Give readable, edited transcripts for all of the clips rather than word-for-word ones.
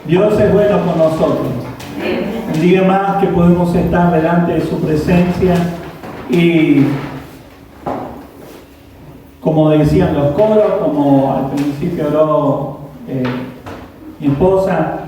Dios es bueno con nosotros. Un día más que podemos estar delante de su presencia y, como decían los coros, como al principio oró mi esposa,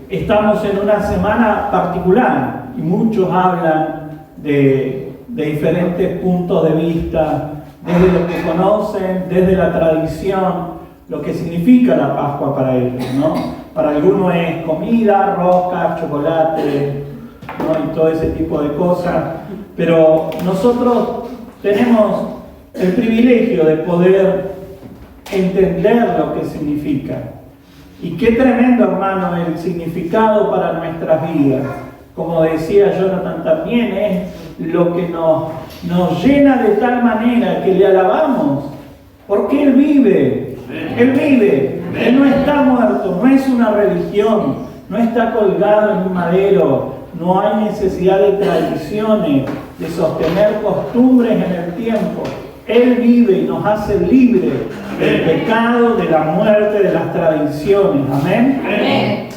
estamos en una semana particular y muchos hablan de diferentes puntos de vista, desde lo que conocen, desde la tradición, lo que significa la Pascua para ellos, ¿no? Para algunos es comida, rosca, chocolate, ¿no? Y todo ese tipo de cosas, pero nosotros tenemos el privilegio de poder entender lo que significa. Y qué tremendo, hermano, el significado para nuestras vidas. Como decía Jonathan también, es lo que nos llena de tal manera que le alabamos, porque Él vive. Él vive, Él no está muerto, no es una religión, no está colgado en un madero, no hay necesidad de tradiciones, de sostener costumbres en el tiempo. Él vive y nos hace libres del pecado, de la muerte, de las tradiciones. Amén. Amén.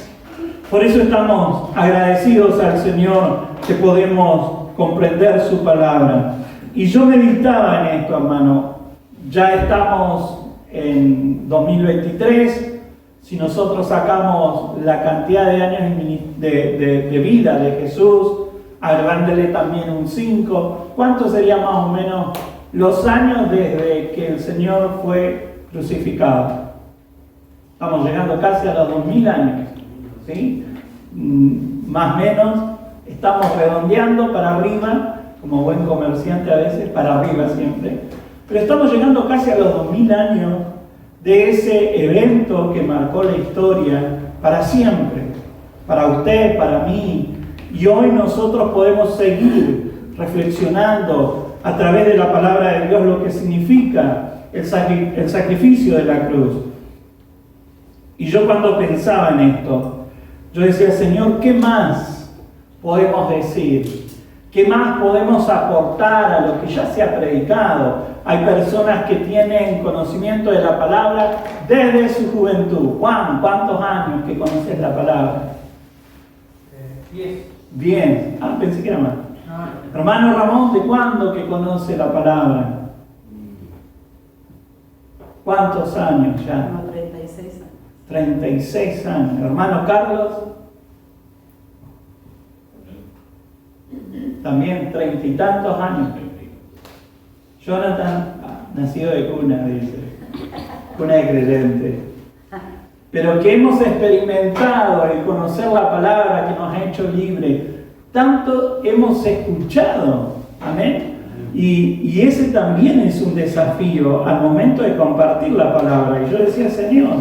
Por eso estamos agradecidos al Señor que podemos comprender su palabra. Y yo meditaba en esto, hermano. Ya estamos en 2023, si nosotros sacamos la cantidad de años de vida de Jesús, agregándole también un 5, ¿cuánto sería más o menos los años desde que el Señor fue crucificado? Estamos llegando casi a los 2000 años, ¿sí? Más o menos, estamos redondeando para arriba, como buen comerciante a veces, para arriba siempre. Pero estamos llegando casi a los 2000 años de ese evento que marcó la historia para siempre, para usted, para mí. Y hoy nosotros podemos seguir reflexionando a través de la palabra de Dios lo que significa el sacrificio de la cruz. Y yo cuando pensaba en esto, yo decía, Señor, ¿qué más podemos decir? ¿Qué más podemos aportar a lo que ya se ha predicado? Hay personas que tienen conocimiento de la palabra desde su juventud. Juan, ¿cuántos años que conoces la palabra? 10. Bien. Ah, pensé que era más. Hermano Ramón, ¿de cuándo que conoce la palabra? ¿Cuántos años ya? Como 36 años. 36 años. Hermano Carlos, también 30 y tantos años. Jonathan, nacido de cuna, dice. Cuna de creyente. Pero que hemos experimentado el conocer la palabra que nos ha hecho libre. Tanto hemos escuchado. Amén. Y ese también es un desafío al momento de compartir la palabra. Y yo decía, Señor,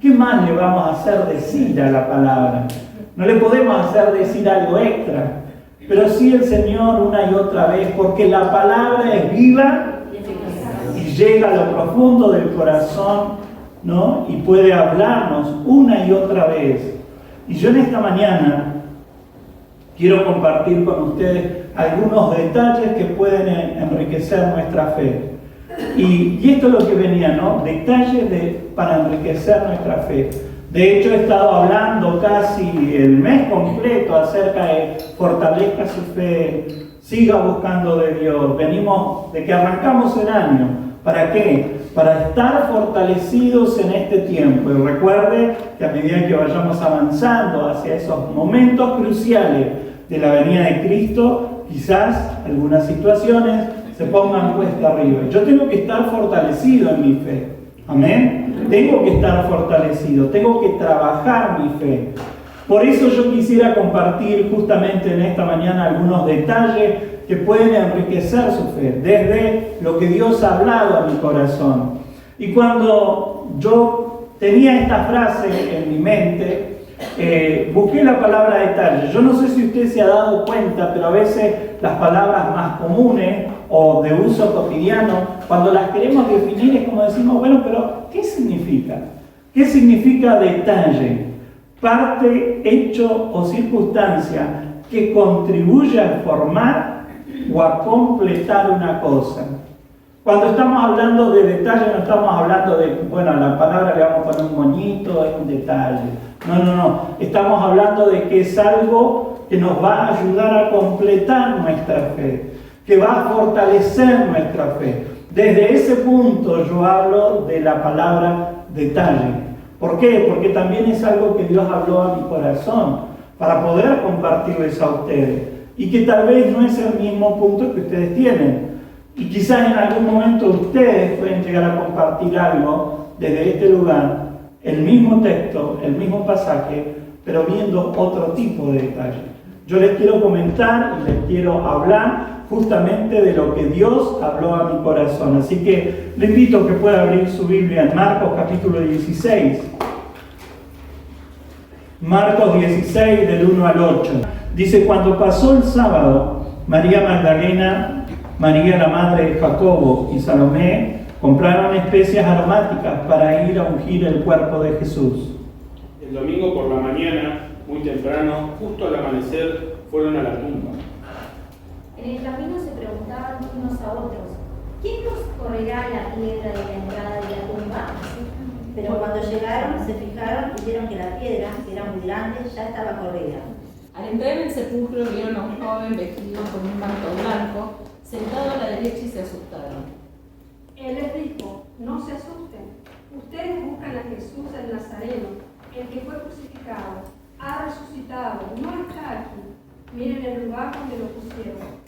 ¿qué más le vamos a hacer decir a la palabra? No le podemos hacer decir algo extra, pero sí el Señor una y otra vez, porque la palabra es viva y llega a lo profundo del corazón, ¿no? Y puede hablarnos una y otra vez. Y yo en esta mañana quiero compartir con ustedes algunos detalles que pueden enriquecer nuestra fe. Y esto es lo que venía, ¿no? Detalles para enriquecer nuestra fe. De hecho, he estado hablando casi el mes completo acerca de fortalezca su fe, siga buscando de Dios. Venimos de que arrancamos el año. ¿Para qué? Para estar fortalecidos en este tiempo. Y recuerde que a medida que vayamos avanzando hacia esos momentos cruciales de la venida de Cristo, quizás algunas situaciones se pongan cuesta arriba. Yo tengo que estar fortalecido en mi fe. Amén. Tengo que estar fortalecido, tengo que trabajar mi fe. Por eso yo quisiera compartir justamente en esta mañana algunos detalles que pueden enriquecer su fe, desde lo que Dios ha hablado a mi corazón. Y cuando yo tenía esta frase en mi mente, busqué la palabra detalle. Yo no sé si usted se ha dado cuenta, pero a veces las palabras más comunes o de uso cotidiano, cuando las queremos definir es como decimos, bueno, pero ¿qué significa? ¿Qué significa detalle? Parte, hecho o circunstancia que contribuye a formar o a completar una cosa. Cuando estamos hablando de detalle no estamos hablando de, bueno, a la palabra le vamos a poner un moñito, es un detalle. No. Estamos hablando de que es algo que nos va a ayudar a completar nuestra fe, que va a fortalecer nuestra fe. Desde ese punto yo hablo de la palabra detalle. ¿Por qué? Porque también es algo que Dios habló a mi corazón para poder compartirles a ustedes. Y que tal vez no es el mismo punto que ustedes tienen. Y quizás en algún momento ustedes pueden llegar a compartir algo desde este lugar, el mismo texto, el mismo pasaje, pero viendo otro tipo de detalle. Yo les quiero comentar y les quiero hablar justamente de lo que Dios habló a mi corazón. Así que le invito a que pueda abrir su Biblia en Marcos capítulo 16. Marcos 16 del 1 al 8. Dice, cuando pasó el sábado, María Magdalena, María la madre de Jacobo y Salomé compraron especias aromáticas para ir a ungir el cuerpo de Jesús. El domingo por la mañana, muy temprano, justo al amanecer, fueron a la tumba. En el camino se preguntaban unos a otros, ¿quién nos correrá la piedra de la entrada de la tumba? Pero cuando llegaron, se fijaron y vieron que la piedra, que era muy grande, ya estaba corrida. Al entrar en el sepulcro vieron a un joven vestido con un manto blanco, sentado a la derecha y se asustaron. Él les dijo, no se asusten, ustedes buscan a Jesús el Nazareno, el que fue crucificado, ha resucitado, no está aquí, miren el lugar donde lo pusieron.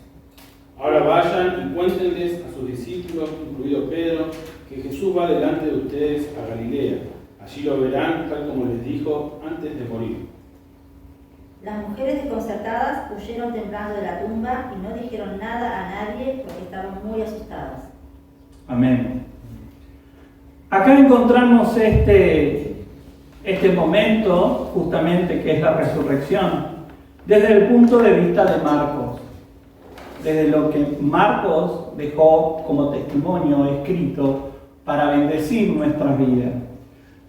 Ahora vayan y cuéntenles a sus discípulos, incluido Pedro, que Jesús va delante de ustedes a Galilea. Allí lo verán tal como les dijo antes de morir. Las mujeres desconcertadas huyeron temblando de la tumba y no dijeron nada a nadie porque estaban muy asustadas. Amén. Acá encontramos este momento, justamente, que es la resurrección, desde el punto de vista de Marcos. desde lo que Marcos dejó como testimonio escrito para bendecir nuestras vidas.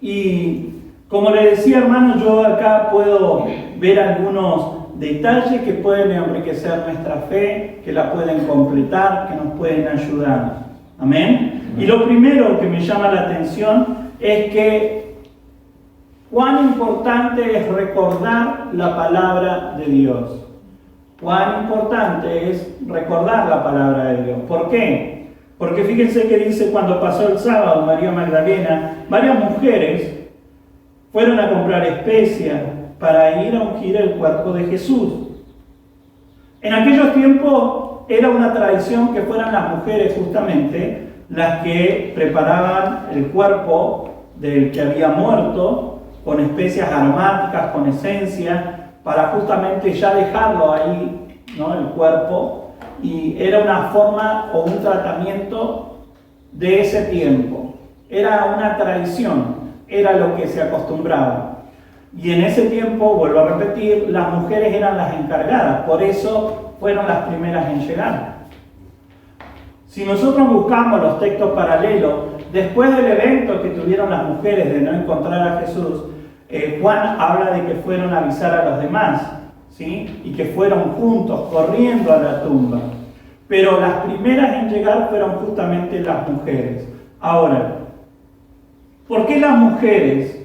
Y como le decía, hermano, yo acá puedo ver algunos detalles que pueden enriquecer nuestra fe, que la pueden completar, que nos pueden ayudar. Amén. Y lo primero que me llama la atención es que cuán importante es recordar la palabra de Dios. Cuán importante es recordar la palabra de Dios. ¿Por qué? Porque fíjense que dice, cuando pasó el sábado, María Magdalena, varias mujeres fueron a comprar especias para ir a ungir el cuerpo de Jesús. En aquellos tiempos era una tradición que fueran las mujeres justamente las que preparaban el cuerpo del que había muerto con especias aromáticas, con esencia, para justamente ya dejarlo ahí, ¿no? El cuerpo, y era una forma o un tratamiento de ese tiempo. Era una tradición, era lo que se acostumbraba. Y en ese tiempo, vuelvo a repetir, las mujeres eran las encargadas, por eso fueron las primeras en llegar. Si nosotros buscamos los textos paralelos, después del evento que tuvieron las mujeres de no encontrar a Jesús, Juan habla de que fueron a avisar a los demás, ¿sí? Y que fueron juntos, corriendo a la tumba. Pero las primeras en llegar fueron justamente las mujeres. Ahora, ¿por qué las mujeres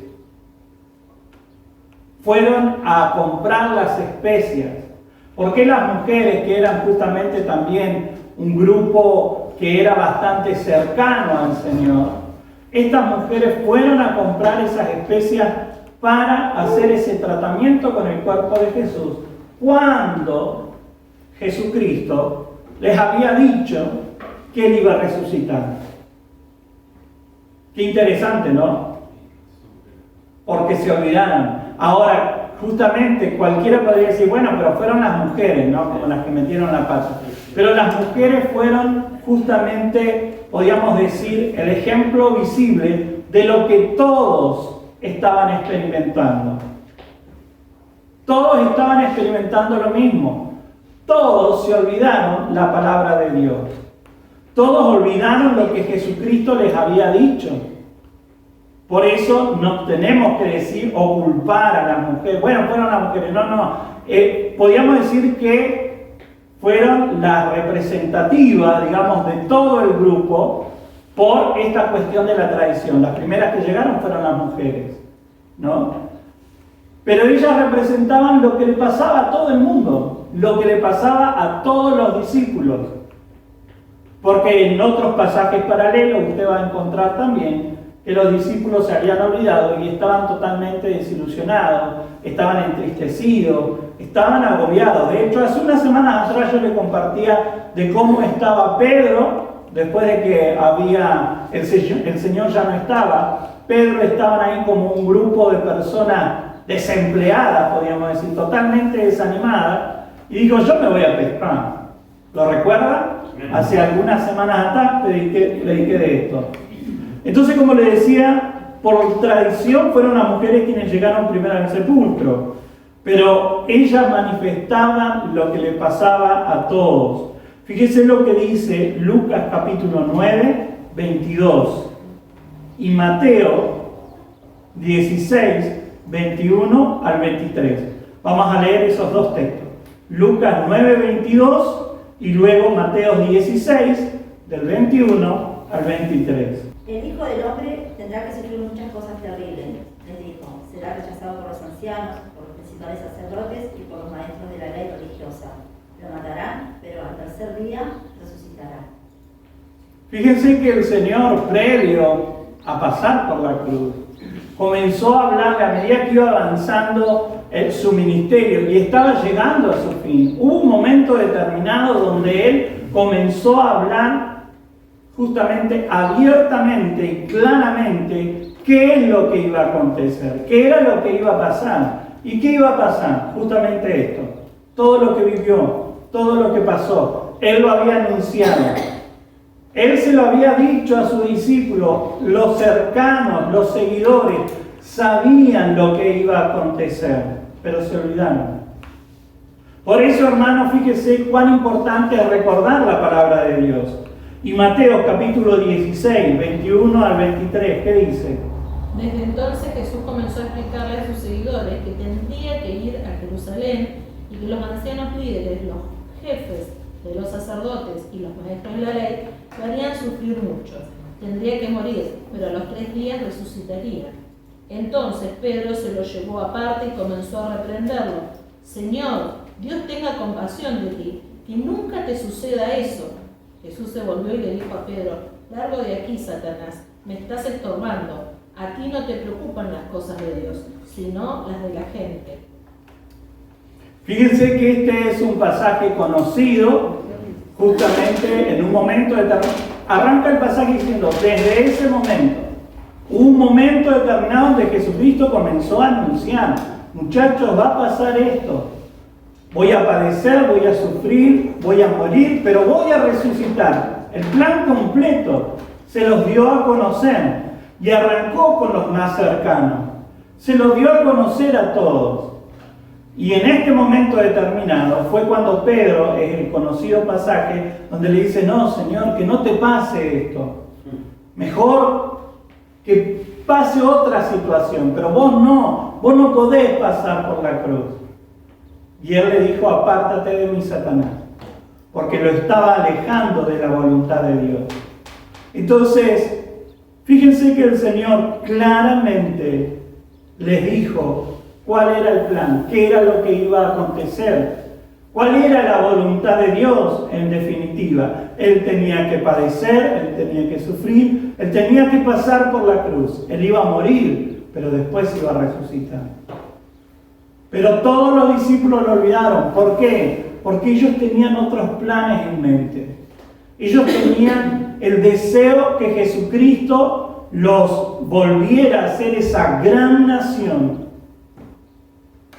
fueron a comprar las especias? ¿Por qué las mujeres, que eran justamente también un grupo que era bastante cercano al Señor, estas mujeres fueron a comprar esas especias para hacer ese tratamiento con el cuerpo de Jesús, cuando Jesucristo les había dicho que Él iba a resucitar? Qué interesante, ¿no? Porque se olvidaron. Ahora, justamente cualquiera podría decir, bueno, pero fueron las mujeres, ¿no? Como las que metieron la pata. Pero las mujeres fueron justamente, podríamos decir, el ejemplo visible de lo que todos estaban experimentando. Todos estaban experimentando lo mismo. Todos se olvidaron la palabra de Dios. Todos olvidaron lo que Jesucristo les había dicho. Por eso no tenemos que decir o culpar a las mujeres. Bueno, fueron las mujeres. No. Podríamos decir que fueron las representativas, digamos, de todo el grupo por esta cuestión de la tradición. Las primeras que llegaron fueron las mujeres, ¿no? Pero ellas representaban lo que le pasaba a todo el mundo, lo que le pasaba a todos los discípulos. Porque en otros pasajes paralelos usted va a encontrar también que los discípulos se habían olvidado y estaban totalmente desilusionados, estaban entristecidos, estaban agobiados. De hecho, hace unas semanas atrás yo le compartía de cómo estaba Pedro, después de que el Señor ya no estaba. Pedro estaban ahí como un grupo de personas desempleadas, podríamos decir, totalmente desanimadas, y dijo, yo me voy a pescar. ¿Lo recuerda? Hace algunas semanas atrás prediqué de esto. Entonces, como le decía, por tradición fueron las mujeres quienes llegaron primero al sepulcro, pero ellas manifestaban lo que le pasaba a todos. Fíjese lo que dice Lucas capítulo 9, 22 y Mateo 16, 21 al 23. Vamos a leer esos dos textos. Lucas 9, 22 y luego Mateo 16, del 21 al 23. El Hijo del Hombre tendrá que sufrir muchas cosas terribles, les dijo. Será rechazado por los ancianos, por los principales sacerdotes y por los maestros de la ley religiosa. Lo matarán, pero al tercer día resucitará. Fíjense que el Señor, previo a pasar por la cruz, comenzó a hablarle a medida que iba avanzando su ministerio y estaba llegando a su fin. Hubo un momento determinado donde Él comenzó a hablar justamente abiertamente y claramente qué es lo que iba a acontecer, qué era lo que iba a pasar. ¿Y qué iba a pasar? Justamente esto. Todo lo que vivió, todo lo que pasó, Él lo había anunciado. Él se lo había dicho a sus discípulos, los cercanos, los seguidores, sabían lo que iba a acontecer, pero se olvidaron. Por eso, hermanos, fíjese cuán importante es recordar la palabra de Dios. Y Mateo capítulo 16, 21 al 23, ¿qué dice? Desde entonces Jesús comenzó a explicarle a sus seguidores que tendría que ir a Jerusalén y que los ancianos líderes, los jefes de los sacerdotes y los maestros de la ley lo harían sufrir mucho. Tendría que morir, pero a los 3 días resucitaría. Entonces Pedro se lo llevó aparte y comenzó a reprenderlo. Señor, Dios tenga compasión de ti, que nunca te suceda eso. Jesús se volvió y le dijo a Pedro, largo de aquí, Satanás, me estás estorbando. A ti no te preocupan las cosas de Dios, sino las de la gente. Fíjense que este es un pasaje conocido, justamente en un momento determinado. Arranca el pasaje diciendo, desde ese momento, un momento determinado donde Jesucristo comenzó a anunciar, muchachos, va a pasar esto. Voy a padecer, voy a sufrir, voy a morir, pero voy a resucitar. El plan completo se los dio a conocer y arrancó con los más cercanos. Se los dio a conocer a todos. Y en este momento determinado fue cuando Pedro, es el conocido pasaje, donde le dice, no, Señor, que no te pase esto. Mejor que pase otra situación, pero vos no podés pasar por la cruz. Y él le dijo, apártate de mí, Satanás, porque lo estaba alejando de la voluntad de Dios. Entonces, fíjense que el Señor claramente les dijo cuál era el plan, qué era lo que iba a acontecer, cuál era la voluntad de Dios en definitiva. Él tenía que padecer, él tenía que sufrir, él tenía que pasar por la cruz, él iba a morir, pero después iba a resucitar. Pero todos los discípulos lo olvidaron. ¿Por qué? Porque ellos tenían otros planes en mente. Ellos tenían el deseo que Jesucristo los volviera a ser esa gran nación,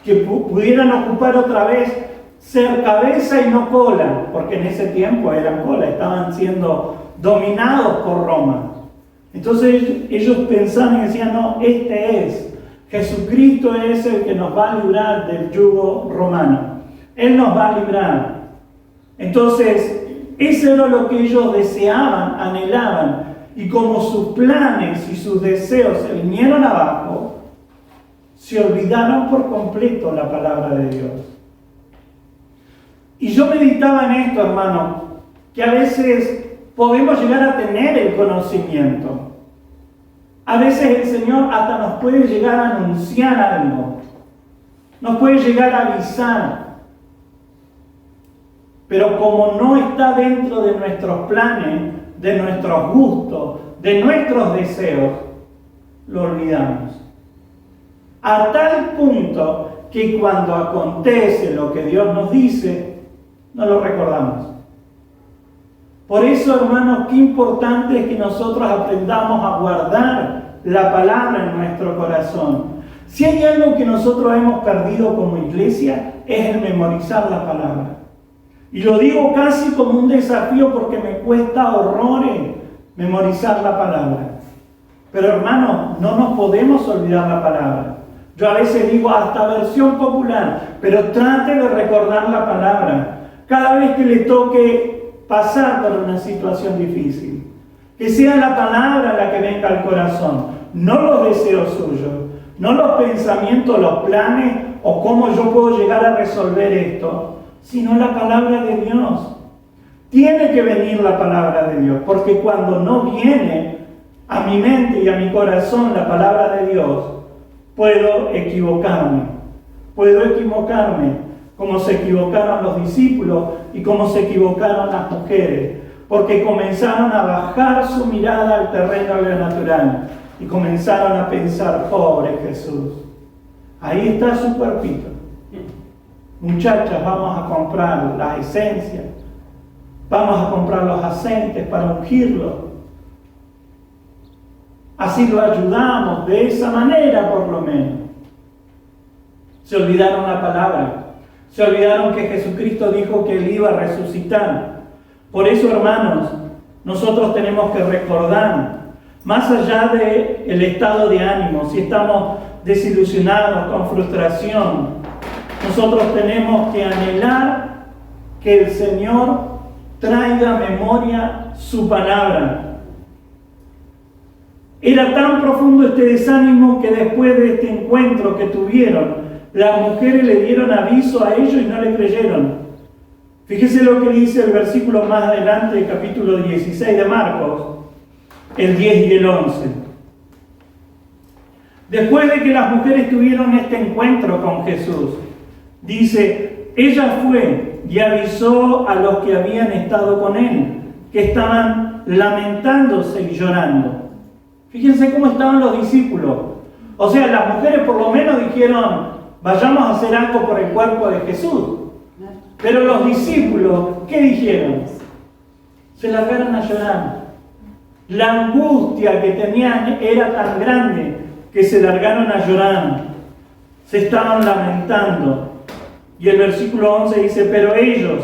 que pudieran ocupar otra vez, ser cabeza y no cola, porque en ese tiempo eran cola, estaban siendo dominados por Roma. Entonces ellos pensaban y decían, no, Jesucristo es el que nos va a librar del yugo romano. Él nos va a librar. Entonces, eso era lo que ellos deseaban, anhelaban. Y como sus planes y sus deseos se vinieron abajo, se olvidaron por completo la palabra de Dios. Y yo meditaba en esto, hermano, que a veces podemos llegar a tener el conocimiento. A veces el Señor hasta nos puede llegar a anunciar algo, nos puede llegar a avisar, pero como no está dentro de nuestros planes, de nuestros gustos, de nuestros deseos, lo olvidamos. A tal punto que cuando acontece lo que Dios nos dice, no lo recordamos. Por eso, hermanos, qué importante es que nosotros aprendamos a guardar la palabra en nuestro corazón. Si hay algo que nosotros hemos perdido como iglesia, es el memorizar la palabra. Y lo digo casi como un desafío porque me cuesta horrores memorizar la palabra. Pero, hermanos, no nos podemos olvidar la palabra. Yo a veces digo hasta versión popular, pero trate de recordar la palabra cada vez que le toque pasar por una situación difícil. Que sea la palabra la que venga al corazón, no los deseos suyos, no los pensamientos, los planes o cómo yo puedo llegar a resolver esto, sino la palabra de Dios. Tiene que venir la palabra de Dios, porque cuando no viene a mi mente y a mi corazón la palabra de Dios, puedo equivocarme, como se equivocaron los discípulos y como se equivocaron las mujeres, porque comenzaron a bajar su mirada al terreno de lo natural y comenzaron a pensar, pobre Jesús, ahí está su cuerpito. Muchachas, vamos a comprar la esencia, vamos a comprar los aceites para ungirlo. Así lo ayudamos, de esa manera por lo menos. Se olvidaron la palabra. Se olvidaron que Jesucristo dijo que Él iba a resucitar. Por eso, hermanos, nosotros tenemos que recordar, más allá del estado de ánimo, si estamos desilusionados, con frustración, nosotros tenemos que anhelar que el Señor traiga a memoria su palabra. Era tan profundo este desánimo que después de este encuentro que tuvieron, las mujeres le dieron aviso a ellos y no le creyeron. Fíjese lo que dice el versículo más adelante del capítulo 16 de Marcos, el 10 y el 11. Después de que las mujeres tuvieron este encuentro con Jesús, dice, ella fue y avisó a los que habían estado con él, que estaban lamentándose y llorando. Fíjense cómo estaban los discípulos. O sea, las mujeres por lo menos dijeron, vayamos a hacer algo por el cuerpo de Jesús. Pero los discípulos, ¿qué dijeron? Se largaron a llorar. La angustia que tenían era tan grande que se largaron a llorar. Se estaban lamentando. Y el versículo 11 dice, pero ellos,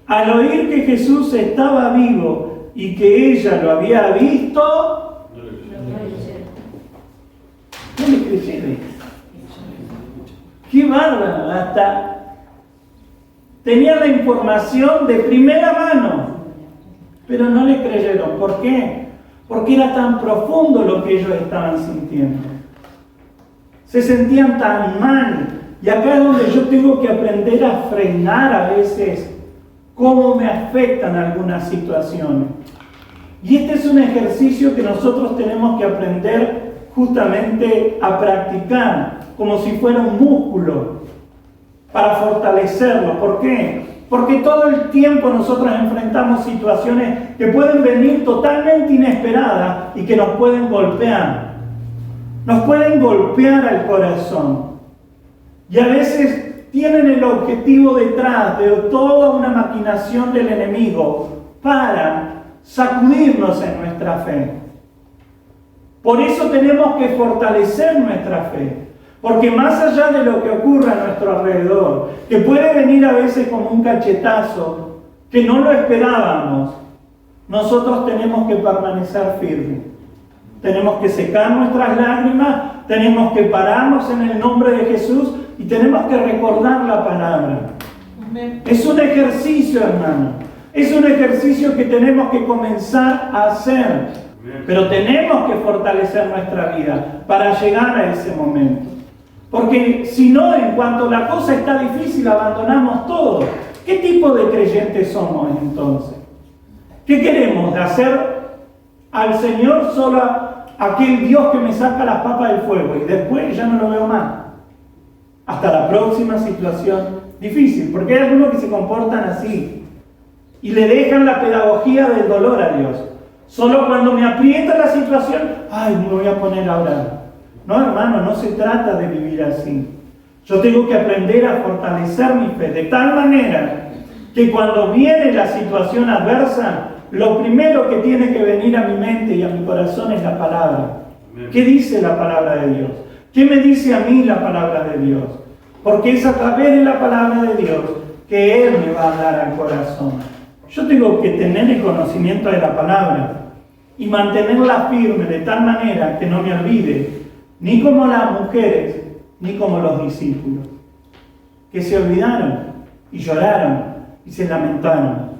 al oír que Jesús estaba vivo y que ella lo había visto, no le creyeron. ¡Qué bárbaro! Hasta tenían la información de primera mano, pero no le creyeron. ¿Por qué? Porque era tan profundo lo que ellos estaban sintiendo. Se sentían tan mal. Y acá es donde yo tengo que aprender a frenar a veces cómo me afectan algunas situaciones. Y este es un ejercicio que nosotros tenemos que aprender justamente a practicar, como si fuera un músculo, para fortalecerlo. ¿Por qué? Porque todo el tiempo nosotros enfrentamos situaciones que pueden venir totalmente inesperadas y que nos pueden golpear. Nos pueden golpear al corazón. Y a veces tienen el objetivo detrás de toda una maquinación del enemigo para sacudirnos en nuestra fe. Por eso tenemos que fortalecer nuestra fe. Porque más allá de lo que ocurra a nuestro alrededor, que puede venir a veces como un cachetazo, que no lo esperábamos, nosotros tenemos que permanecer firmes. Tenemos que secar nuestras lágrimas, tenemos que pararnos en el nombre de Jesús y tenemos que recordar la palabra. Amén. Es un ejercicio, hermano. Es un ejercicio que tenemos que comenzar a hacer. Amén. Pero tenemos que fortalecer nuestra vida para llegar a ese momento. Porque si no, en cuanto la cosa está difícil, abandonamos todo. ¿Qué tipo de creyentes somos entonces? ¿Qué queremos? ¿De hacer al Señor solo aquel Dios que me saca las papas del fuego y después ya no lo veo más? Hasta la próxima situación difícil, porque hay algunos que se comportan así y le dejan la pedagogía del dolor a Dios. Solo cuando me aprieta la situación, ay, me voy a poner a orar. No, hermano, no se trata de vivir así. Yo tengo que aprender a fortalecer mi fe de tal manera que cuando viene la situación adversa, lo primero que tiene que venir a mi mente y a mi corazón es la palabra. ¿Qué dice la palabra de Dios? ¿Qué me dice a mí la palabra de Dios? Porque es a través de la palabra de Dios que Él me va a hablar al corazón. Yo tengo que tener el conocimiento de la palabra y mantenerla firme de tal manera que no me olvide, ni como las mujeres, ni como los discípulos, que se olvidaron y lloraron y se lamentaron.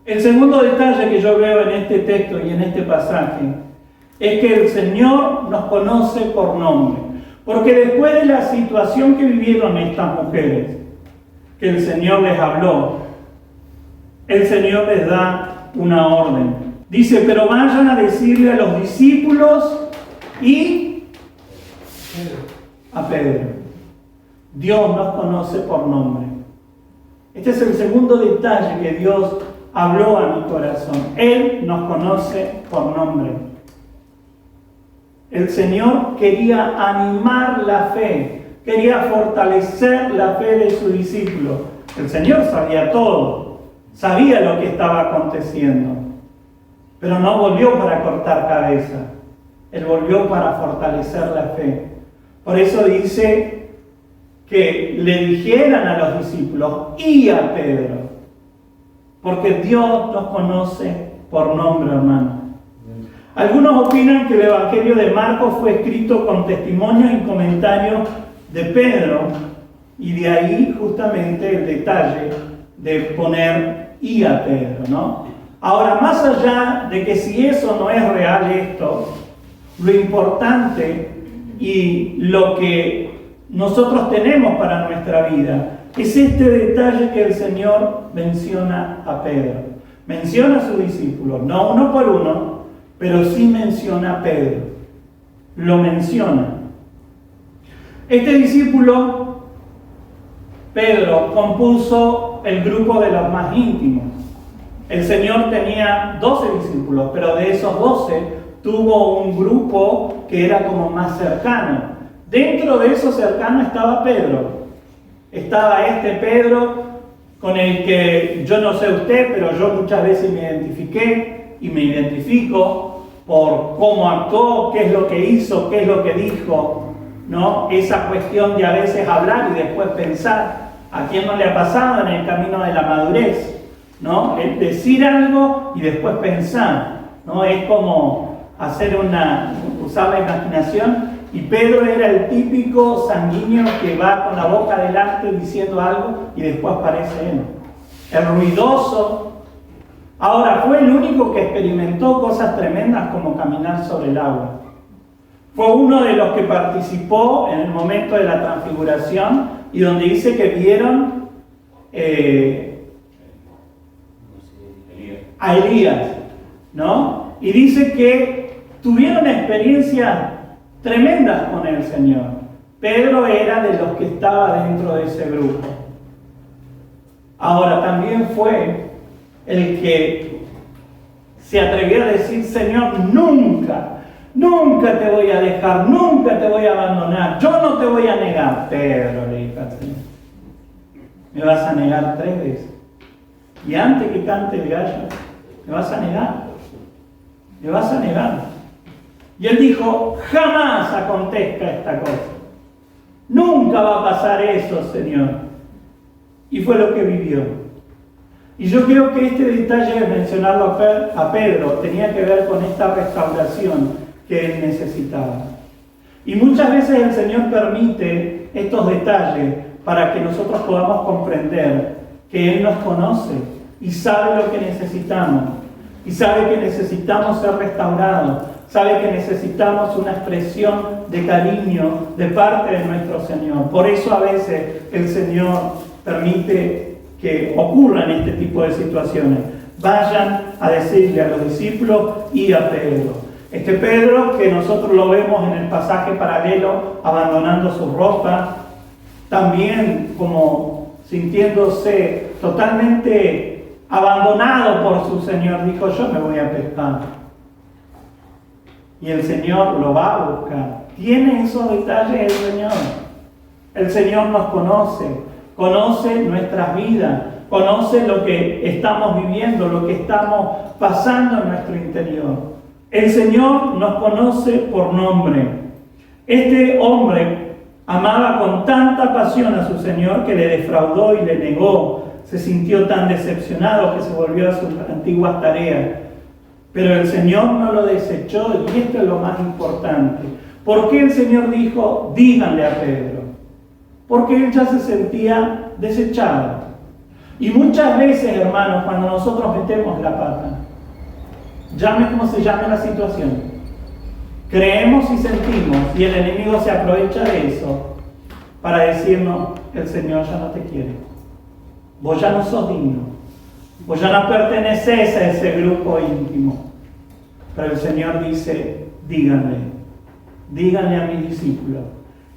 El segundo detalle que yo veo en este texto y en este pasaje es que el Señor nos conoce por nombre. Porque después de la situación que vivieron estas mujeres, que el Señor les habló, el Señor les da una orden. Dice, pero vayan a decirle a los discípulos y a Pedro. Dios nos conoce por nombre. Este es el segundo detalle que Dios habló a mi corazón. Él nos conoce por nombre. El Señor quería animar la fe, quería fortalecer la fe de sus discípulos. El Señor sabía todo, sabía lo que estaba aconteciendo, pero no volvió para cortar cabeza, Él volvió para fortalecer la fe. Por eso dice que le dijeran a los discípulos y a Pedro, porque Dios nos conoce por nombre, hermano. Algunos opinan que el Evangelio de Marcos fue escrito con testimonio y comentario de Pedro, Y de ahí justamente el detalle de poner y a Pedro, ¿no? Ahora, más allá de que si eso no es real esto, lo importante y lo que nosotros tenemos para nuestra vida es este detalle que el Señor menciona a Pedro. Menciona a sus discípulos, no uno por uno, pero sí menciona a Pedro. Lo menciona. Este discípulo, Pedro, compuso el grupo de los más íntimos. El Señor tenía 12 discípulos, pero de esos 12 tuvo un grupo que era como más cercano. Dentro de eso cercano estaba Pedro. Estaba este Pedro con el que yo no sé usted, pero yo muchas veces me identifiqué y me identifico por cómo actuó, qué es lo que hizo, qué es lo que dijo, ¿no? Esa cuestión de a veces hablar y después pensar. ¿A quién no le ha pasado en el camino de la madurez? ¿No? Es decir algo y después pensar, ¿no? Es como usar la imaginación. Y Pedro era el típico sanguíneo que va con la boca delante diciendo algo y después aparece él. El ruidoso. Ahora, fue el único que experimentó cosas tremendas como caminar sobre el agua. Fue uno de los que participó en el momento de la transfiguración y donde dice que vieron a Elías, ¿no? Y dice que tuvieron experiencias tremendas con el Señor. Pedro era de los que estaba dentro de ese grupo. Ahora, también fue el que se atrevió a decir: Señor, nunca te voy a dejar, nunca te voy a abandonar, yo no te voy a negar. Pedro, le dijo al Señor, me vas a negar 3 veces. Y antes que cante el gallo, me vas a negar. Me vas a negar. Y él dijo: jamás acontezca esta cosa. Nunca va a pasar eso, Señor. Y fue lo que vivió. Y yo creo que este detalle de mencionarlo a Pedro tenía que ver con esta restauración que él necesitaba. Y muchas veces el Señor permite estos detalles para que nosotros podamos comprender que Él nos conoce y sabe lo que necesitamos. Y sabe que necesitamos ser restaurados. Sabe que necesitamos una expresión de cariño de parte de nuestro Señor. Por eso a veces el Señor permite que ocurran este tipo de situaciones. Vayan a decirle a los discípulos y a Pedro. Este Pedro que nosotros lo vemos en el pasaje paralelo abandonando su ropa, también como sintiéndose totalmente abandonado por su Señor, dijo: yo me voy a pescar. Y el Señor lo va a buscar. Tiene esos detalles el Señor. El Señor nos conoce nuestras vidas, conoce lo que estamos viviendo, lo que estamos pasando en nuestro interior. El Señor nos conoce por nombre. Este hombre amaba con tanta pasión a su Señor que le defraudó y le negó. Se sintió tan decepcionado que se volvió a sus antiguas tareas. Pero el Señor no lo desechó, y esto es lo más importante. ¿Por qué el Señor dijo: díganle a Pedro? Porque él ya se sentía desechado. Y muchas veces, hermanos, cuando nosotros metemos la pata, llame como se llame la situación, creemos y sentimos, y el enemigo se aprovecha de eso para decirnos: el Señor ya no te quiere, vos ya no sos digno, vos ya no perteneces a ese grupo íntimo. Pero el Señor dice: díganle a mis discípulos,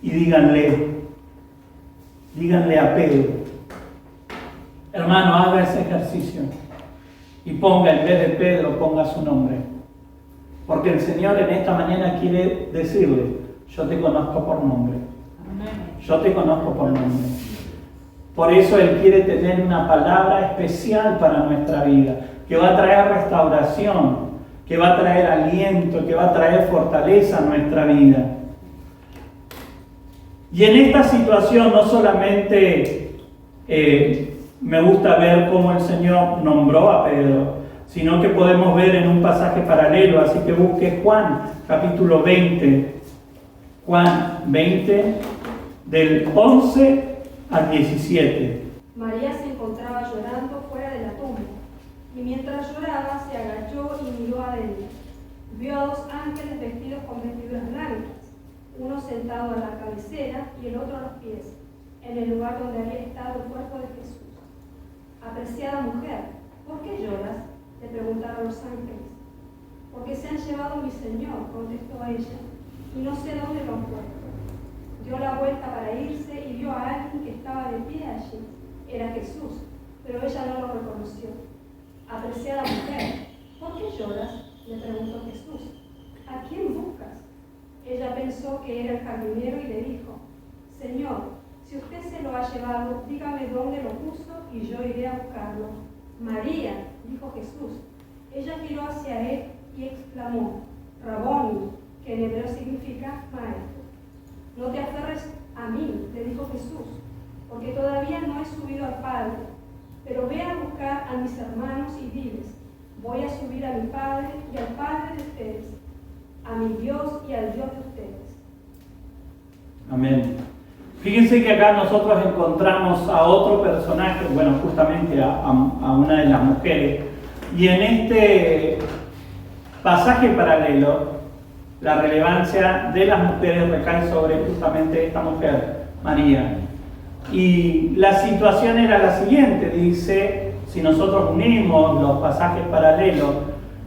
y díganle a Pedro. Hermano, haga ese ejercicio y ponga, en vez de Pedro, ponga su nombre. Porque el Señor en esta mañana quiere decirle: yo te conozco por nombre. Yo te conozco por nombre. Por eso Él quiere tener una palabra especial para nuestra vida, que va a traer restauración, que va a traer aliento, que va a traer fortaleza a nuestra vida. Y en esta situación no solamente me gusta ver cómo el Señor nombró a Pedro, sino que podemos ver en un pasaje paralelo, así que busque Juan, capítulo 20. Juan 20, del 11 al 17. María se encontraba llorando fuera de la tumba, y mientras lloraba se agachó y miró adentro. Vio a 2 ángeles vestidos con vestiduras blancas, uno sentado a la cabecera y el otro a los pies, en el lugar donde había estado el cuerpo de Jesús. Apreciada mujer, ¿por qué lloras?, le preguntaron los ángeles. Porque se han llevado a mi Señor, contestó ella, y no sé dónde lo han puesto. Dio la vuelta para irse y vio a alguien que estaba de pie allí. Era Jesús, pero ella no lo reconoció. Apreciada mujer, ¿por qué lloras?, le preguntó Jesús. ¿A quién buscas? Ella pensó que era el jardinero y le dijo, Señor, si usted se lo ha llevado, dígame dónde lo puso y yo iré a buscarlo. María, dijo Jesús. Ella miró hacia él y exclamó, Raboni, que en hebreo significa maestro. No te aferres a mí, le dijo Jesús, porque todavía no he subido al Padre, pero ve a buscar a mis hermanos y diles, voy a subir a mi Padre y al Padre de ustedes, a mi Dios y al Dios de ustedes. Amén. Fíjense que acá nosotros encontramos a otro personaje, bueno, justamente a una de las mujeres, y en este pasaje paralelo, la relevancia de las mujeres recae sobre justamente esta mujer, María. Y la situación era la siguiente, dice, si nosotros unimos los pasajes paralelos,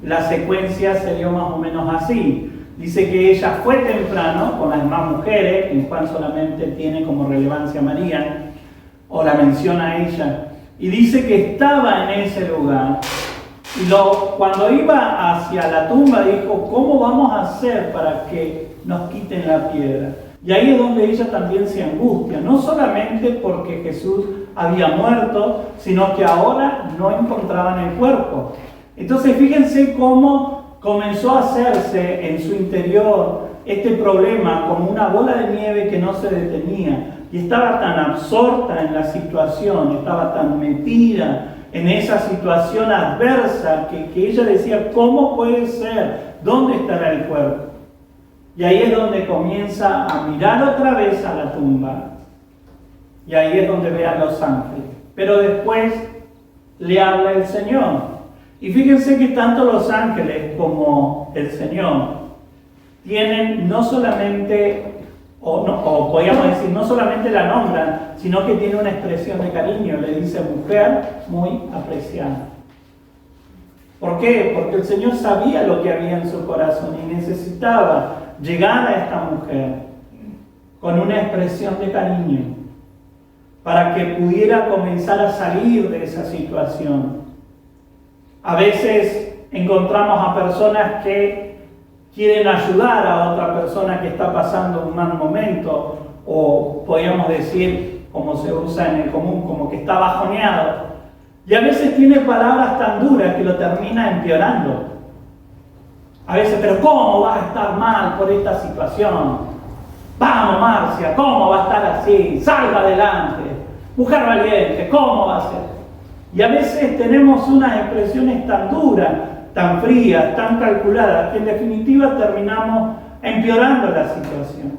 la secuencia sería más o menos así. Dice que ella fue temprano con las demás mujeres, en Juan solamente tiene como relevancia a María, o la menciona a ella, y dice que estaba en ese lugar. Y cuando iba hacia la tumba dijo, ¿cómo vamos a hacer para que nos quiten la piedra? Y ahí es donde ella también se angustia, no solamente porque Jesús había muerto, sino que ahora no encontraban el cuerpo. Entonces fíjense cómo comenzó a hacerse en su interior este problema como una bola de nieve que no se detenía. Y estaba tan absorta en la situación, estaba tan metida en esa situación adversa que ella decía, ¿cómo puede ser? ¿Dónde estará el cuerpo? Y ahí es donde comienza a mirar otra vez a la tumba. Y ahí es donde ve a los ángeles. Pero después le habla el Señor. Y fíjense que tanto los ángeles como el Señor tienen no solamente, o podríamos decir, no solamente la nombran, sino que tiene una expresión de cariño. Le dice mujer muy apreciada. ¿Por qué? Porque el Señor sabía lo que había en su corazón y necesitaba llegar a esta mujer con una expresión de cariño para que pudiera comenzar a salir de esa situación. A veces encontramos a personas que quieren ayudar a otra persona que está pasando un mal momento, o podríamos decir, como se usa en el común, como que está bajoneado. Y a veces tiene palabras tan duras que lo termina empeorando. A veces, pero ¿cómo vas a estar mal por esta situación? Vamos, Marcia, ¿cómo va a estar así? Salga adelante. Mujer valiente, ¿cómo va a ser? Y a veces tenemos unas expresiones tan duras, tan frías, tan calculadas, que en definitiva terminamos empeorando la situación.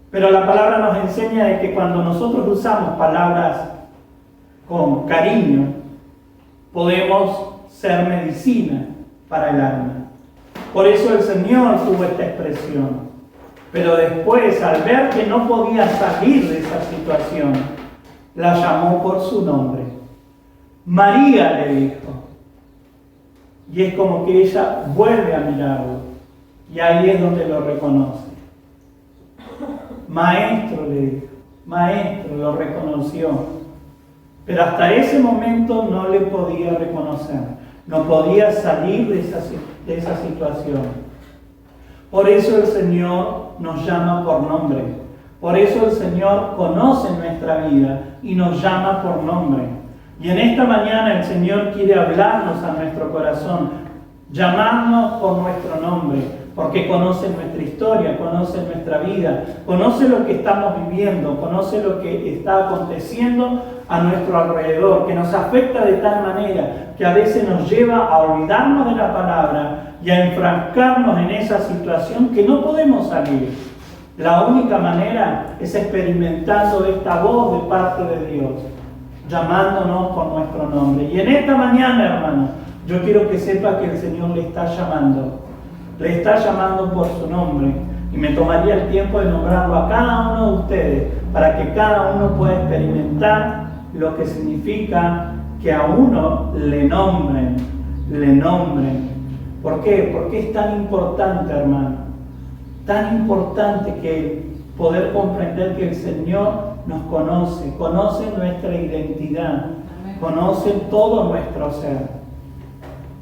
Pero la palabra nos enseña de que cuando nosotros usamos palabras con cariño, podemos ser medicina para el alma. Por eso el Señor tuvo esta expresión. Pero después, al ver que no podía salir de esa situación, la llamó por su nombre. María, le dijo. Y es como que ella vuelve a mirarlo. Y ahí es donde lo reconoce. Maestro, le dijo. Maestro, lo reconoció. Pero hasta ese momento no le podía reconocer. No podía salir de esa situación. Por eso el Señor nos llama por nombre. Por eso el Señor conoce nuestra vida y nos llama por nombre. Y en esta mañana el Señor quiere hablarnos a nuestro corazón, llamarnos por nuestro nombre, porque conoce nuestra historia, conoce nuestra vida, conoce lo que estamos viviendo, conoce lo que está aconteciendo a nuestro alrededor, que nos afecta de tal manera que a veces nos lleva a olvidarnos de la palabra y a enfrascarnos en esa situación que no podemos salir. La única manera es experimentando esta voz de parte de Dios, llamándonos por nuestro nombre. Y en esta mañana, hermano, yo quiero que sepa que el Señor le está llamando por su nombre. Y me tomaría el tiempo de nombrarlo a cada uno de ustedes para que cada uno pueda experimentar lo que significa que a uno le nombren. ¿Por qué? Porque es tan importante, hermano, tan importante que poder comprender que el Señor nos conoce nuestra identidad, conoce todo nuestro ser.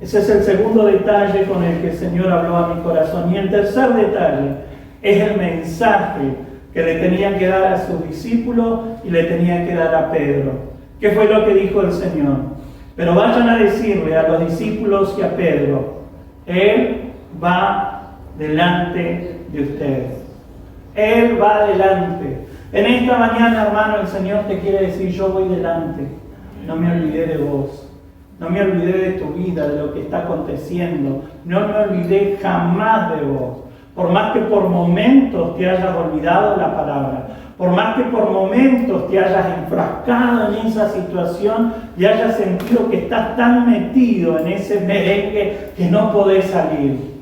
Ese es el segundo detalle con el que el Señor habló a mi corazón. Y el tercer detalle es el mensaje que le tenía que dar a sus discípulos y le tenía que dar a Pedro. ¿Qué fue lo que dijo el Señor? Pero vayan a decirle a los discípulos y a Pedro, Él va delante de ustedes. Él va adelante. En esta mañana, hermano, el Señor te quiere decir, yo voy delante. No me olvidé de vos. No me olvidé de tu vida, de lo que está aconteciendo. No me olvidé jamás de vos. Por más que por momentos te hayas olvidado la palabra, por más que por momentos te hayas enfrascado en esa situación y hayas sentido que estás tan metido en ese merengue que no podés salir.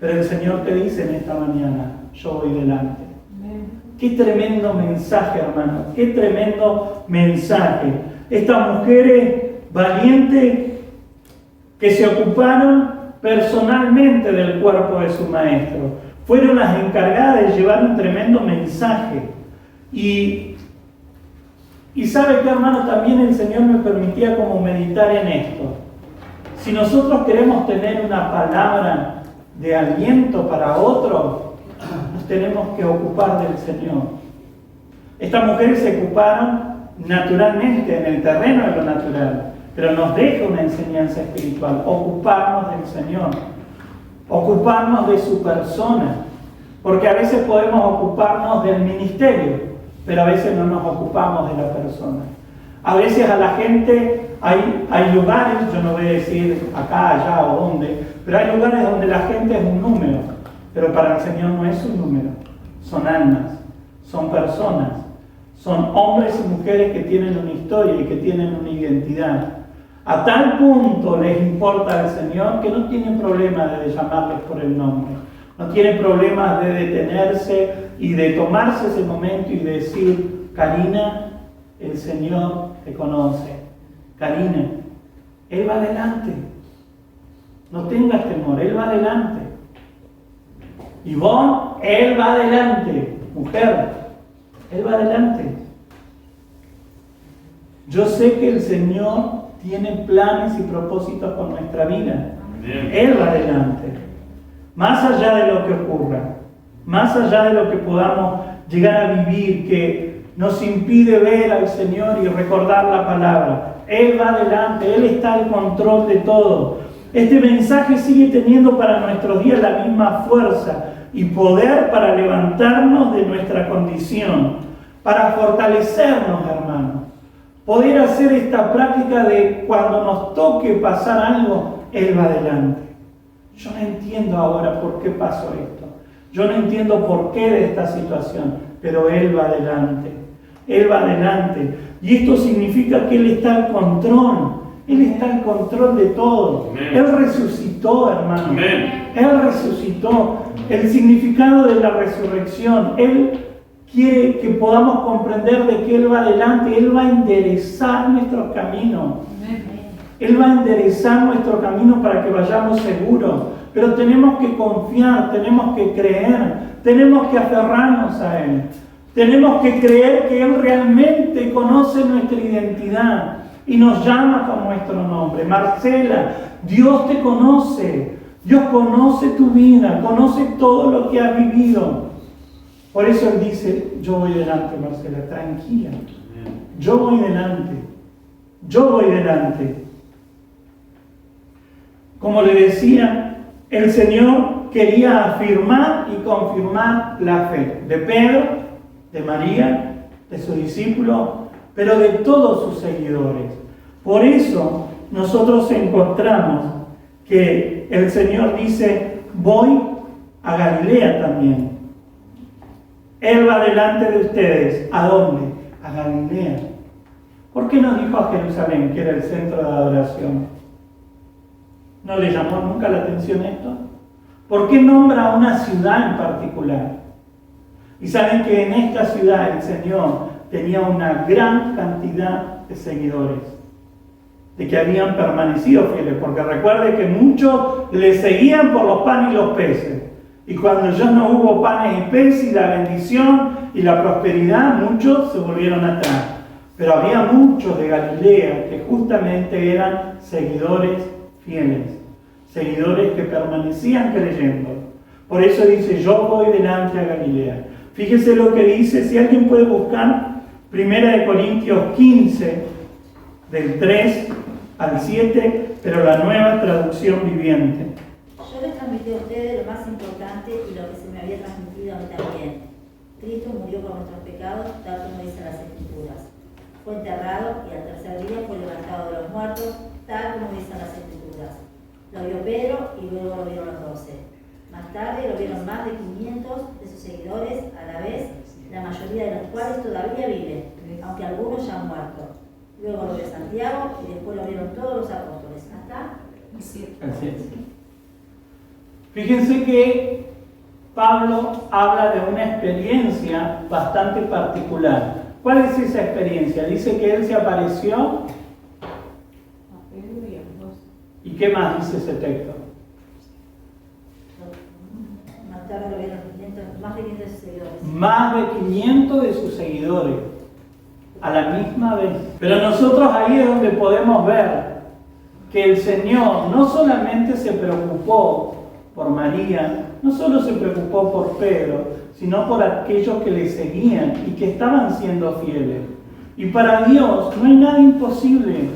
Pero el Señor te dice en esta mañana, yo voy delante. Qué tremendo mensaje, hermano, qué tremendo mensaje. Estas mujeres valientes que se ocuparon personalmente del cuerpo de su maestro fueron las encargadas de llevar un tremendo mensaje. Y sabe que, hermano, también el Señor me permitía como meditar en esto. Si nosotros queremos tener una palabra de aliento para otro, nos tenemos que ocupar del Señor. Estas mujeres se ocuparon naturalmente en el terreno de lo natural, pero nos deja una enseñanza espiritual, ocuparnos del Señor, ocuparnos de su persona, porque a veces podemos ocuparnos del ministerio, pero a veces no nos ocupamos de la persona. A veces a la gente, hay lugares, yo no voy a decir acá, allá o dónde, pero hay lugares donde la gente es un número, pero para el Señor no es un número, son almas, son personas, son hombres y mujeres que tienen una historia y que tienen una identidad. A tal punto les importa al Señor que no tienen problema de llamarles por el nombre, no tienen problemas de detenerse y de tomarse ese momento y decir, Karina, el Señor te conoce. Karina, Él va adelante. No tengas temor, Él va adelante. Ivonne, Él va adelante. Mujer, Él va adelante. Yo sé que el Señor tiene planes y propósitos con nuestra vida. Amén. Él va adelante. Más allá de lo que ocurra, más allá de lo que podamos llegar a vivir, que nos impide ver al Señor y recordar la palabra, Él va adelante, Él está al control de todo. Este mensaje sigue teniendo para nuestros días la misma fuerza y poder para levantarnos de nuestra condición, para fortalecernos, hermanos. Poder hacer esta práctica de cuando nos toque pasar algo, Él va adelante. Yo no entiendo ahora por qué pasó esto. Yo no entiendo por qué de esta situación, pero Él va adelante. Él va adelante. Y esto significa que Él está al control. Él está al control de todo. Amén. Él resucitó, hermano. Amén. Él resucitó. El significado de la resurrección. Él quiere que podamos comprender de que Él va adelante. Él va a enderezar nuestros caminos. Él va a enderezar nuestro camino para que vayamos seguros. Pero tenemos que confiar, tenemos que creer, tenemos que aferrarnos a Él. Tenemos que creer que Él realmente conoce nuestra identidad y nos llama con nuestro nombre. Marcela, Dios te conoce. Dios conoce tu vida, conoce todo lo que has vivido. Por eso Él dice, yo voy delante, Marcela, tranquila. Yo voy delante. Yo voy delante. Como le decía, el Señor quería afirmar y confirmar la fe de Pedro, de María, de sus discípulos, pero de todos sus seguidores. Por eso nosotros encontramos que el Señor dice, voy a Galilea también. Él va delante de ustedes. ¿A dónde? A Galilea. ¿Por qué no dijo a Jerusalén, que era el centro de adoración? ¿No le llamó nunca la atención esto? ¿Por qué nombra una ciudad en particular? Y saben que en esta ciudad el Señor tenía una gran cantidad de seguidores, de que habían permanecido fieles, porque recuerde que muchos le seguían por los panes y los peces. Y cuando ya no hubo panes y peces y la bendición y la prosperidad, muchos se volvieron atrás. Pero había muchos de Galilea que justamente eran seguidores fieles, seguidores que permanecían creyendo. Por eso dice, yo voy delante a Galilea. Fíjese lo que dice, si alguien puede buscar 1 Corintios 15, del 3 al 7, pero la nueva traducción viviente. Yo les transmití a ustedes lo más importante y lo que se me había transmitido a mí también. Cristo murió por nuestros pecados, tal como dicen las Escrituras. Fue enterrado y al tercer día fue levantado de los muertos, tal como dicen las Escrituras. Lo vio Pedro y luego lo vieron los 12. Más tarde lo vieron más de 500 de sus seguidores a la vez, la mayoría de los cuales todavía viven, aunque algunos ya han muerto. Luego lo vio Santiago y después lo vieron todos los apóstoles. ¿Hasta? Así es. Fíjense que Pablo habla de una experiencia bastante particular. ¿Cuál es esa experiencia? Dice que él se apareció. ¿Y qué más dice ese texto? Más tarde lo vieron más de 500 de sus seguidores. Más de 500 de sus seguidores. A la misma vez. Pero nosotros ahí es donde podemos ver que el Señor no solamente se preocupó por María, no solo se preocupó por Pedro, sino por aquellos que le seguían y que estaban siendo fieles. Y para Dios no hay nada imposible.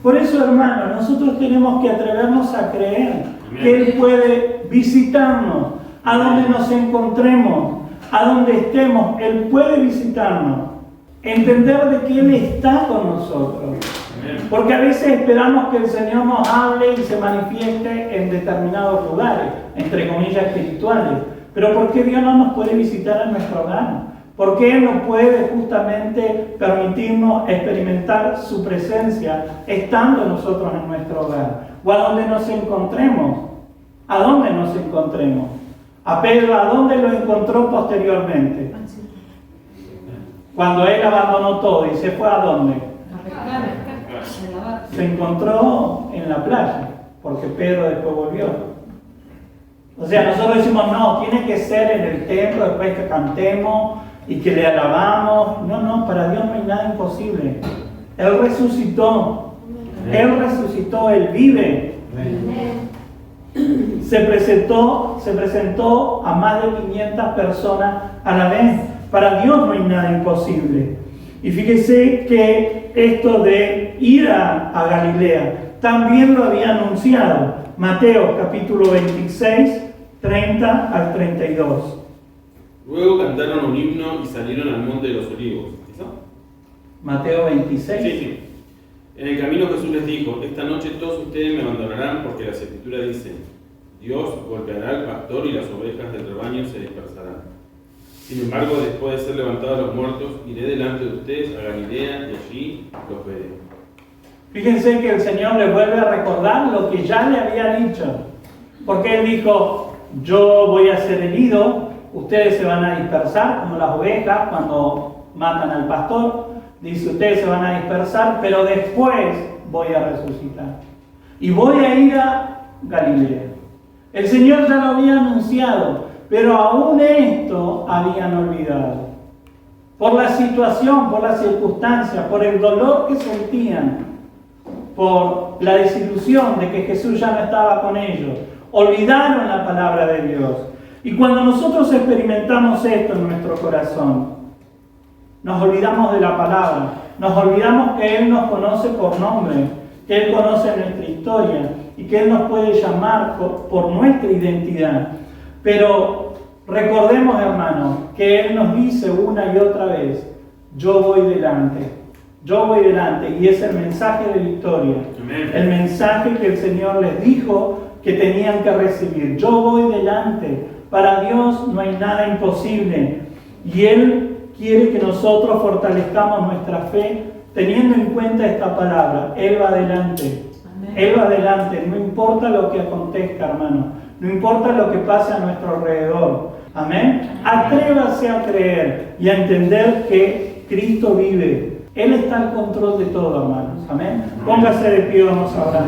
Por eso, hermanos, nosotros tenemos que atrevernos a creer que Él puede visitarnos, a donde nos encontremos, a donde estemos, Él puede visitarnos. Entender de que Él está con nosotros. Porque a veces esperamos que el Señor nos hable y se manifieste en determinados lugares, entre comillas espirituales. Pero ¿por qué Dios no nos puede visitar en nuestro hogar? ¿Por qué Él no puede justamente permitirnos experimentar su presencia estando nosotros en nuestro hogar? O a donde nos encontremos. ¿A dónde nos encontremos? A Pedro, ¿a dónde lo encontró posteriormente? Cuando él abandonó todo y se fue ¿a dónde? Se encontró en la playa, porque Pedro después volvió. O sea, nosotros decimos, no, tiene que ser en el templo, después que cantemos y que le alabamos. No, para Dios no hay nada imposible. Él resucitó. Él resucitó, Él vive. Se presentó a más de 500 personas a la vez. Para Dios no hay nada imposible. Y fíjese que esto de ir a Galilea también lo había anunciado. Mateo capítulo 26, 30 al 32. Luego cantaron un himno y salieron al monte de los olivos. ¿Eso? Mateo 26. Sí. En el camino Jesús les dijo, esta noche todos ustedes me abandonarán porque las Escrituras dicen, Dios golpeará al pastor y las ovejas del rebaño se dispersarán. Sin embargo, después de ser levantado de los muertos, iré delante de ustedes a Galilea y allí los veré. Fíjense que el Señor les vuelve a recordar lo que ya le había dicho. Porque Él dijo, yo voy a ser herido, ustedes se van a dispersar como las ovejas cuando matan al pastor. Dice, ustedes se van a dispersar, pero después voy a resucitar. Y voy a ir a Galilea. El Señor ya lo había anunciado. Pero aún esto habían olvidado. Por la situación, por las circunstancias, por el dolor que sentían, por la desilusión de que Jesús ya no estaba con ellos, olvidaron la palabra de Dios. Y cuando nosotros experimentamos esto en nuestro corazón, nos olvidamos de la palabra, nos olvidamos que Él nos conoce por nombre, que Él conoce nuestra historia y que Él nos puede llamar por nuestra identidad. Pero recordemos, hermanos, que Él nos dice una y otra vez, yo voy delante, y es el mensaje de victoria. Amén. El mensaje que el Señor les dijo que tenían que recibir. Yo voy delante, para Dios no hay nada imposible. Y Él quiere que nosotros fortalezcamos nuestra fe teniendo en cuenta esta palabra. Él va adelante. Amén. Él va adelante. No importa lo que acontezca, hermano. No importa lo que pase a nuestro alrededor. Amén. Atrévase a creer y a entender que Cristo vive. Él está al control de todo, hermanos. Amén. Póngase de pie, vamos a orar.